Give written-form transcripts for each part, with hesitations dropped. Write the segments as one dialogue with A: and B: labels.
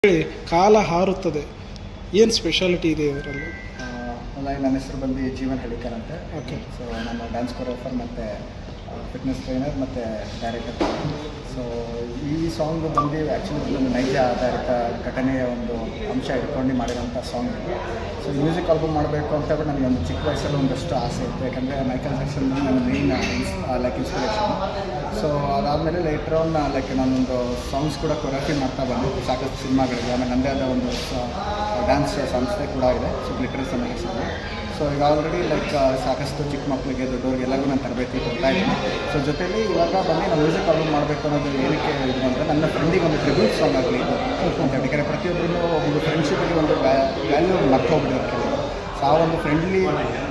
A: ಹೇಳಿ. ಕಾಲ ಹಾರುತ್ತದೆ, ಏನು ಸ್ಪೆಷಾಲಿಟಿ ಇದೆ ಇದರಲ್ಲಿ?
B: ನನ್ನ ಹೆಸರು ಬಂದು ಜೀವನ್ ಹಳ್ಳಿಕರ್ ಅಂತ.
A: ಓಕೆ.
B: ಸೊ ನಾನು ಡ್ಯಾನ್ಸ್ ಕೊರಿಯೋಗ್ರಾಫರ್ ಮತ್ತು ಫಿಟ್ನೆಸ್ ಟ್ರೈನರ್ ಮತ್ತು ಡೈರೆಕ್ಟರ್. ಸೊ ಈ ಸಾಂಗ್ ಬಂದು ಆ್ಯಕ್ಚುಲಿ ಒಂದು ನೈಜ ಆಧಾರಿತ ಘಟನೆಯ ಒಂದು ಅಂಶ ಇಟ್ಕೊಂಡು ಮಾಡಿರೋಂಥ ಸಾಂಗ್ ಇದು. ಸೊ ಮ್ಯೂಸಿಕ್ ಆಲ್ಬಮ್ ಮಾಡಬೇಕು ಅಂತ ಹೇಳ್ಬಿಟ್ಟು ನನಗೆ ಒಂದು ಚಿಕ್ಕ ವಯಸ್ಸಲ್ಲಿ ಒಂದಷ್ಟು ಆಸೆ ಇತ್ತು, ಯಾಕಂದರೆ ಮೈಕಲ್ ಜಾಕ್ಸನ್ ನನ್ನ ಮೇಯ್ನ್ ಇನ್ಸ್ಪಿರೇಷನ್. ಸೊ ಅದಾದಮೇಲೆ ಲೇಟರ್ ಆನ್ ನಾನೊಂದು ಸಾಂಗ್ಸ್ ಕೂಡ ಕೊರಿಯೋಗ್ರಫಿ ಮಾಡ್ತಾ ಬಂದೆ ಸಾಕಷ್ಟು ಸಿನಿಮಾಗಳಿಗೆ. ಆಮೇಲೆ ನನ್ನದೇ ಆದ ಒಂದು ಡ್ಯಾನ್ಸ್ ಸಂಸ್ಥೆ ಕೂಡ ಇದೆ, ಸೊ ಗ್ಲಿಟರ್ಸ್ ಅನ್ನೋ ಹೆಸರು. ಸೊ ಈಗ ಆಲ್ರೆಡಿ ಸಾಕಷ್ಟು ಚಿಕ್ಕ ಮಕ್ಕಳಿಗೆ ದೊಡ್ಡವ್ರಿಗೆ ಎಲ್ಲರಿಗೂ ನಾನು ತರಬೇತಿ ಕೊಡ್ತಾ ಇದ್ದೀನಿ. ಸೊ ಜೊತೆಯಲ್ಲಿ ಇವಾಗ ಬಂದು ನಾನು ಮ್ಯೂಸಿಕ್ ಆಲ್ಬಮ್ ಮಾಡಬೇಕು ಅನ್ನೋದು ಏನಕ್ಕೆ ಇದು ಅಂದರೆ ನನ್ನ ಫ್ರೆಂಡಿಗೆ ಒಂದು ಟ್ರಿಬ್ಯೂಟ್ ಸಾಂಗ್ ಆಗಲಿ ಇದು ಅಂತ ಹೇಳಿ. ಯಾಕಂದರೆ ಪ್ರತಿಯೊಬ್ಬರೂ ಒಂದು ಫ್ರೆಂಡ್ಶಿಪ್ಪಿಗೆ ಒಂದು ವ್ಯಾಲ್ಯೂ ಮರ್ತೋಗ್ಬಿಟ್ಟಿದ್ದಾರೆ ಕೆಲವರು. ಸೊ ಆ ಒಂದು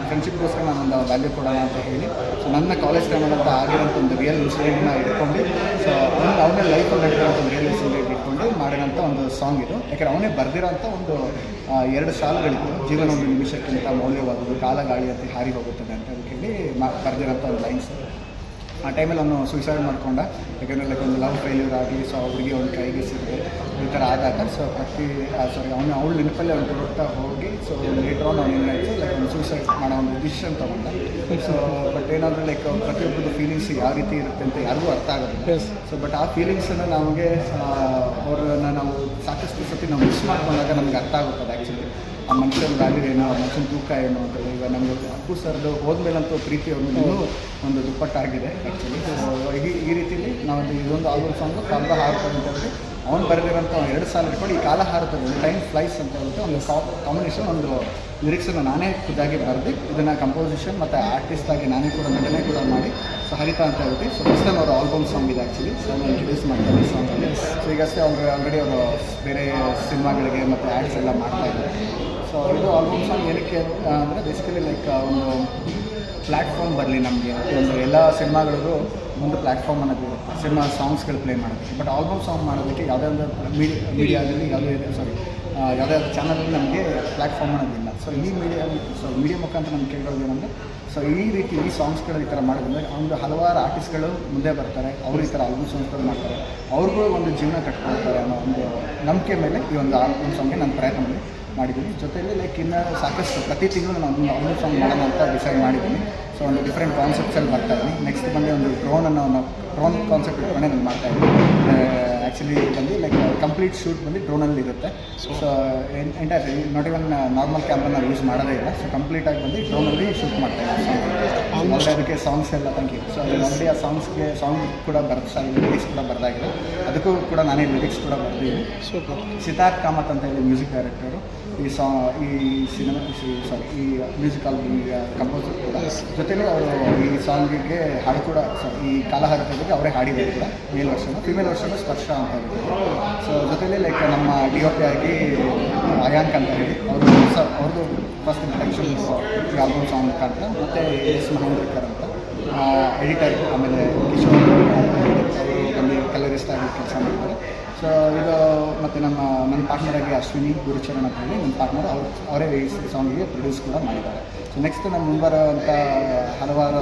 B: ಫ್ರೆಂಡ್ಶಿಪ್ಗೋಸ್ಕರ ನಾನೊಂದು ವ್ಯಾಲ್ಯೂ ಕೊಡೋಣ ಅಂತ ಹೇಳಿ, ಸೊ ನನ್ನ ಕಾಲೇಜ್ ಟೈಮಲ್ಲಂತ ಆಗಿರೋಂಥ ಒಂದು ರಿಯಲ್ ಇನ್ಸಿಡೆಂಟ್ನ ಇಟ್ಕೊಂಡು, ಸೊ ಅವನೇ ಲೈಫಲ್ಲಿ ನಡೆದಿರೋಂಥ ಒಂದು ರಿಯಲ್ ಇನ್ಸಿಡೆಂಟ್ ಇಟ್ಕೊಂಡು ಮಾಡಿರೋಂಥ ಒಂದು ಸಾಂಗ್ ಇದು. ಯಾಕಂದರೆ ಅವನೇ ಬರೆದಿರೋಂಥ ಒಂದು 2 ಸಾಲುಗಳಿತ್ತು. ಜೀವನ ಒಂದು ನಿಮಿಷಕ್ಕಿಂತ ಮೌಲ್ಯವಾದದ್ದು, ಕಾಲ ಗಾಳಿಯಂತೆ ಹಾರಿ ಹೋಗುತ್ತದೆ ಅಂತ ಹೇಳಿ ಬರೆದಿರೋಂಥ ಒಂದು ಲೈನ್ಸ್. ಆ ಟೈಮಲ್ಲಿ ಅವನು ಸೂಸೈಡ್ ಮಾಡ್ಕೊಂಡ, ಯಾಕಂದರೆ ಒಂದು ಲವ್ ಫೇಲ್ಯೂರ್ ಆಗಿ, ಸೊ ಅವ್ರಿಗೆ ಅವ್ನ ಕೈಗೆ ಸಿಗದೆ ಈ ಥರ ಆದಾಗ, ಸೊ ಅವಳು ನೆನಪಲ್ಲಿ ಅವ್ನು ಕೊಡ್ತಾ ಹೋಗಿ, ಸೊ ಲೇಟರ್ ಆನ್ ಅವ್ನು ಏನಾಯಿತು ಒಂದು ಸೂಸೈಡ್ ಮಾಡೋ ಒಂದು ಡಿಸಿಷನ್ ತೊಗೊಂಡ. ಸೊ ಬಟ್ ಏನಾದರೂ ಪ್ರತಿಯೊಬ್ಬರದ್ದು ಫೀಲಿಂಗ್ಸ್ ಯಾವ ರೀತಿ ಇರುತ್ತೆ ಅಂತ ಯಾರಿಗೂ ಅರ್ಥ ಆಗೋದಿಲ್ಲ. ಸೊ ಬಟ್ ಆ ಫೀಲಿಂಗ್ಸನ್ನು ನಮಗೆ ಅವ್ರನ್ನ ನಾವು ಸಾಕಷ್ಟು ಸತಿ ನಾವು ಮಿಸ್ ಮಾಡ್ಕೊಂಡಾಗ ನಮ್ಗೆ ಅರ್ಥ ಆಗುತ್ತದೆ ಆ್ಯಕ್ಚುಲಿ ಆ ಮನುಷ್ಯನ ವ್ಯಾಲ್ಯೂ ಏನು, ಆ ಮನುಷ್ಯನ ತೂಕ ಏನು ಅಂತ. ಈಗ ನಮಗೆ ಅಪ್ಪು ಸರ್ದು ಹೋದ್ಮೇಲಂತೂ ಪ್ರೀತಿ ಅವ್ರನ್ನೂ ಒಂದು ದುಪ್ಪಟ್ಟಾಗಿದೆ ಆ್ಯಕ್ಚುಲಿ. ಸೊ ಈ ರೀತಿಯಲ್ಲಿ ನಾವು ಇದೊಂದು ಆಲ್ಬಮ್ ಸಾಂಗು ಕಾಲ ಹಾರುತ್ತದೆ ಅಂತ ಹೇಳಿ ಅವ್ನು ಬರೆದಿರೋಂಥ 2 ಸಾಲ ಇಟ್ಕೊಂಡು ಈ ಕಾಲ ಹಾರುತ್ತದೆ ಟೈಮ್ ಫ್ಲೈಸ್ ಅಂತ ಹೇಳ್ಬಿಟ್ಟು ಒಂದು ಕಾಂಬಿನೇಷನ್ ಒಂದು ಲಿರಿಕ್ಸನ್ನು ನಾನೇ ಖುದ್ದಾಗಿ ಬರೆದು ಇದನ್ನು ಕಂಪೋಸಿಷನ್ ಮತ್ತು ಆರ್ಟಿಸ್ಟಾಗಿ ನಾನೇ ಕೂಡ ನಟನೆ ಕೂಡ ಮಾಡಿ, ಸೊ ಹರಿತಾ ಅಂತ ಹೇಳ್ಬಿಟ್ಟು ಸೊ ಫಸ್ಟ್ ಟೈಮ್ ಅವರು ಆಲ್ಬಮ್ ಸಾಂಗ್ ಇದೆ ಆ್ಯಕ್ಚುಲಿ. ಸೊ ನಾನು ಇಂಟ್ರೊಡ್ಯೂಸ್ ಮಾಡ್ತಾರೆ ಈ ಸಾಂಗಲ್ಲಿ. ಸೊ ಈಗಷ್ಟೇ ಆಲ್ರೆಡಿ ಅವರು ಬೇರೆ ಸಿನಿಮಾಗಳಿಗೆ ಮತ್ತು ಆ್ಯಡ್ಸ್ ಎಲ್ಲ ಮಾಡ್ತಾಯಿದ್ದಾರೆ. ಸೊ ಇದು ಆಲ್ಬಮ್ ಸಾಂಗ್ ಏನಕ್ಕೆ ಅಂದರೆ ಬೇಸಿಕಲಿ ಒಂದು ಪ್ಲ್ಯಾಟ್ಫಾರ್ಮ್ ಬರಲಿ ನಮಗೆ. ಒಂದು ಎಲ್ಲ ಸಿನಿಮಾಗಳಿಗೂ ಒಂದು ಪ್ಲ್ಯಾಟ್ಫಾರ್ಮ್ ಅನ್ನೋದು ಇರುತ್ತೆ, ಸಿನಿಮಾ ಸಾಂಗ್ಸ್ಗಳು ಪ್ಲೇ ಮಾಡೋದಕ್ಕೆ. ಬಟ್ ಆಲ್ಬಮ್ ಸಾಂಗ್ ಮಾಡೋದಕ್ಕೆ ಯಾವುದೇ ಒಂದು ಮೀಡಿಯಾದಲ್ಲಿ ಯಾವುದೇ ಚಾನಲಲ್ಲಿ ನಮಗೆ ಪ್ಲ್ಯಾಟ್ಫಾರ್ಮ್ ಅನ್ನೋದಿಲ್ಲ. ಸೊ ಈ ಮೀಡಿಯಾ ಮುಖಾಂತರ ನಮ್ಗೆ ಕೇಳೋದು ಏನಂದರೆ, ಸೊ ಈ ರೀತಿ ಈ ಸಾಂಗ್ಸ್ಗಳು ಈ ಥರ ಮಾಡಿದ್ರೆ ಒಂದು ಹಲವಾರು ಆರ್ಟಿಸ್ಟ್ಗಳು ಮುಂದೆ ಬರ್ತಾರೆ, ಅವರು ಈ ಥರ ಆಲ್ಬಮ್ ಸಾಂಗ್ಸ್ಗಳು ಮಾಡ್ತಾರೆ, ಅವ್ರಿಗೂ ಒಂದು ಜೀವನ ಕಟ್ಕೊಳ್ತಾರೆ ಅನ್ನೋ ಒಂದು ನಂಬಿಕೆ ಮೇಲೆ ಈ ಒಂದು ಆಲ್ಬಮ್ ಸಾಂಗ್ಗೆ ನಾನು ಪ್ರಯತ್ನ ಮಾಡಿದ್ದೀನಿ. ಜೊತೆಯಲ್ಲಿ ಇನ್ನು ಸಾಕಷ್ಟು ಪ್ರತಿ ತಿಂಗಳು ನಾನು ಒಂದು ಆಲ್ಬಮ್ ಸಾಂಗ್ ಮಾಡೋಣ ಅಂತ ಡಿಸೈಡ್ ಮಾಡಿದ್ದೀನಿ. ಸೊ ಒಂದು ಡಿಫ್ರೆಂಟ್ ಕಾನ್ಸೆಪ್ಟ್ಸಲ್ಲಿ ಬರ್ತಾಯಿದ್ದೀನಿ. ನೆಕ್ಸ್ಟ್ ಬಂದು ಒಂದು ಡ್ರೋನ್ ಕಾನ್ಸೆಪ್ಟ್ ಇಟ್ಕೊಂಡೆ ನಾನು ಮಾಡ್ತಾಯಿದ್ದೀನಿ. ಆ್ಯಕ್ಚುಲಿ ಬಂದು ಕಂಪ್ಲೀಟ್ ಶೂಟ್ ಬಂದು ಡ್ರೋನಲ್ಲಿ ಇರುತ್ತೆ. So entire not even normal ಕ್ಯಾಮ್ರಾನ ಯೂಸ್ ಮಾಡೋದೇ ಇಲ್ಲ. ಸೊ ಕಂಪ್ಲೀಟಾಗಿ ಬಂದು ಡ್ರೋನಲ್ಲಿ ಶೂಟ್ ಮಾಡ್ತಾಯಿದ್ದೀನಿ. ಅದಕ್ಕೆ ಸಾಂಗ್ಸ್ ಎಲ್ಲ ಥ್ಯಾಂಕ್ ಯು. ಸೊ ಆಲ್ರೆಡಿ ಆ ಸಾಂಗ್ ಕೂಡ ಲಿರಿಕ್ಸ್ ಕೂಡ ಬರೆದಾಗಿದೆ. ಅದಕ್ಕೂ ಕೂಡ ನಾನೇ ಲಿರಿಕ್ಸ್ ಕೂಡ ಬರೆದಿದ್ದೀನಿ. ಸಿದ್ಧಾರ್ಥ್ ಕಾಮತ್ ಅಂತ ಹೇಳಿ ಮ್ಯೂಸಿಕ್ ಡೈರೆಕ್ಟರು ಈ ಮ್ಯೂಸಿಕ್ ಆಲ್ಬಮ್ ಕಂಪೋಸರ್ ಕೂಡ. ಜೊತೆಲಿ ಅವರು ಈ ಸಾಂಗಿಗೆ ಹಾಡು ಕೂಡ ಈ ಕಾಲ ಹಾಡುತ್ತಿದ್ದಕ್ಕೆ ಅವರೇ ಹಾಡಿದ್ದಾರೆ ಕೂಡ. ಮೇಲ್ ವರ್ಷನು ಫಿಮೇಲ್ ವರ್ಷನು ಸ್ಪರ್ಶ ಅಂತ ಹೇಳಿದ್ರು. ಸೊ ಜೊತೆಲಿ ನಮ್ಮ DOP ಆಗಿ ಅಯಾಂಕ್ ಅಂತ ಹೇಳಿ ಅವ್ರದ್ದು ಫಸ್ಟ್ ಇಂಟ್ರಡಕ್ಷನ್ ಈ ಆಲ್ಬಮ್ ಸಾಂಗ್ ಮುಖಾಂತರ. ಮತ್ತು S ಮಹೇಂದ್ರಕರ್ ಅಂತ ಎಡಿಟರ್, ಆಮೇಲೆ ಕಿಶೋರ್ ಅವರು ಬಂದು ಕಲರಿಸ್ಟ್ ಆಗಿ ಕೆಲಸ ಮಾಡ್ತಾರೆ. ಸೊ ಇದು ಮತ್ತು ನನ್ನ ಪಾರ್ಟ್ನರಾಗಿ ಅಶ್ವಿನಿ ಗುರುಚರಣ್ ಅಂತ ಹೇಳಿ ನನ್ನ ಪಾರ್ಟ್ನರ್, ಅವರೇ ಈ ಸಾಂಗಿಗೆ ಪ್ರೊಡ್ಯೂಸ್ ಕೂಡ ಮಾಡಿದ್ದಾರೆ. ಸೊ ನೆಕ್ಸ್ಟ್ ನಮ್ಮ ಮುಂಬರುವಂಥ ಹಲವಾರು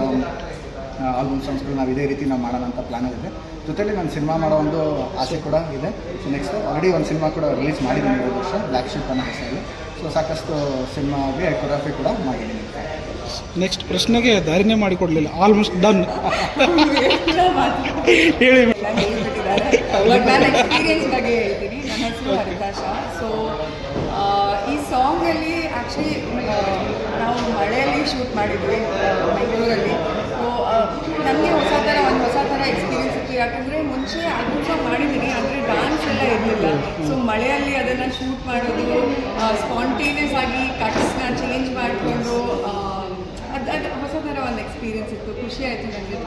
B: ಆಲ್ಬಮ್ ಸಾಂಗ್ಸ್ಗಳು ನಾವು ಇದೇ ರೀತಿ ನಾವು ಮಾಡೋಣ ಅಂತ ಪ್ಲ್ಯಾನ್ ಇದೆ. ಜೊತೆಲಿ ನಾನು ಸಿನಿಮಾ ಮಾಡೋ ಒಂದು ಆಸೆ ಕೂಡ ಇದೆ. ಸೊ ನೆಕ್ಸ್ಟ್ ಆಲ್ರೆಡಿ ಒಂದು ಸಿನಿಮಾ ಕೂಡ ರಿಲೀಸ್ ಮಾಡಿದ್ದೀನಿ ಈ ವರ್ಷ, ಬ್ಲ್ಯಾಕ್ ಶಿಪ್ ಅನ್ನೋ ಹೆಸರಲ್ಲಿ. ಸೊ ಸಾಕಷ್ಟು ಸಿನಿಮಾಗೆ ಕೊರಿಯೋಗ್ರಫಿ ಕೂಡ ಮಾಡಿದ್ದೀನಿ.
A: ನೆಕ್ಸ್ಟ್ ಪ್ರಶ್ನೆಗೆ ದಾರಿನೇ ಮಾಡಿಕೊಡ್ಲಿಲ್ಲ, ಆಲ್ಮೋಸ್ಟ್ ಡನ್ ಹೇಳಿ.
C: ನಾನು ಎಕ್ಸ್ಪೀರಿಯನ್ಸ್ ಬಗ್ಗೆ ಹೇಳ್ತೀನಿ. ನನ್ನ ಹೆಸರು ಹರಿತಾಶ. ಸೊ ಈ ಸಾಂಗಲ್ಲಿ ಆ್ಯಕ್ಚುಲಿ ನಾವು ಮಳೆಯಲ್ಲಿ ಶೂಟ್ ಮಾಡಿದ್ವಿ ಬೆಂಗಳೂರಲ್ಲಿ. ಸೊ ನನಗೆ ಹೊಸ ಥರ ಎಕ್ಸ್ಪೀರಿಯನ್ಸ್ ಇತ್ತು. ಯಾಕಂದರೆ ಮುಂಚೆ ಆಲ್ಬಮ್ ಸಾಂಗ್ ಮಾಡಿದ್ದೀನಿ, ಅಂದರೆ ಡಾನ್ಸ್ ಎಲ್ಲ ಇರಲಿಲ್ಲ. ಸೊ ಮಳೆಯಲ್ಲಿ ಅದನ್ನು ಶೂಟ್ ಮಾಡೋದು, ಸ್ಪಾಂಟೇನಿಯಸ್ ಆಗಿ ಕಟ್ಸ್ನ ಚೇಂಜ್ ಮಾಡಿಕೊಂಡು ಅದು ಹೊಸ ಥರ ಒಂದು ಎಕ್ಸ್ಪೀರಿಯನ್ಸ್ ಇತ್ತು. ಖುಷಿ ಆಯಿತು ನನಗೆ,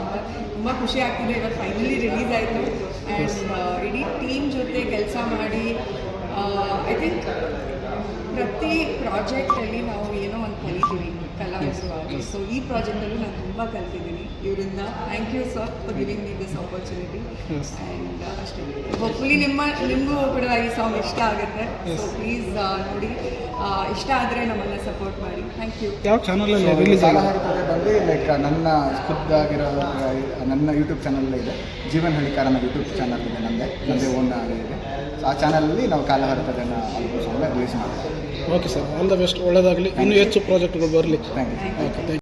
C: ತುಂಬ ಖುಷಿ ಆಗ್ತಿದೆ. ಇವಾಗ ಫೈನಲಿ ರಿಲೀಸ್ ಆಯಿತು ಆ್ಯಂಡ್ ಇಡೀ ಟೀಮ್ ಜೊತೆ ಕೆಲಸ ಮಾಡಿ ಐ ಥಿಂಕ್ ಪ್ರತಿ ಪ್ರಾಜೆಕ್ಟಲ್ಲಿ ನಾವು ಏನೋ ಒಂದು ಕಲಿತೀವಿ ಕಲಾವಿದರಾಗಿ. ಸೊ ಈ ಪ್ರಾಜೆಕ್ಟಲ್ಲೂ ನಾನು ತುಂಬ ಕಲ್ತಿದ್ದೀನಿ ಇವರಿಂದ. Thank you sir for giving me this opportunity. And ಅಷ್ಟೇ, ಹೋಪ್ಫುಲಿ ನಿಮಗೂ ಕೂಡ ಈ ಸಾಂಗ್ ಇಷ್ಟ ಆಗುತ್ತೆ. ಸೊ ಪ್ಲೀಸ್ ನೋಡಿ, ಇಷ್ಟ ಆದರೆ ನಮ್ಮನ್ನು ಸಪೋರ್ಟ್ ಮಾಡಿ. Thank you.
A: ಯಾವ ಚಾನಲಲ್ಲಿ ರಿಲೀಸ್
B: ಆಗುತ್ತೆ ಬಂದು ನನ್ನ ಖುದ್ದಾಗಿರೋ ನನ್ನ ಯೂಟ್ಯೂಬ್ ಚಾನಲ್ ಇದೆ, ಜೀವನ್ ಹಳ್ಳಿಕರ್ ಅನ್ನೋ ಯೂಟ್ಯೂಬ್ ಚಾನಲ್ ಇದೆ, ನನ್ನದೇ ಓನ್ ಇದೆ. ಸೊ ಆ ಚಾನಲಲ್ಲಿ ನಾವು ಕಾಲ ಹರತದನ್ನು ಆಲ್ಬಮ್ ಸಾಂಗ್ನ ರಿಲೀಸ್ ಮಾಡ್ತೀವಿ.
A: Okay sir, all the best, ಒಳ್ಳೆಯದಾಗಲಿ, ಇನ್ನೂ ಹೆಚ್ಚು ಪ್ರಾಜೆಕ್ಟ್ಗಳು ಬರಲಿ.
B: Thank you.
A: Okay, thank you.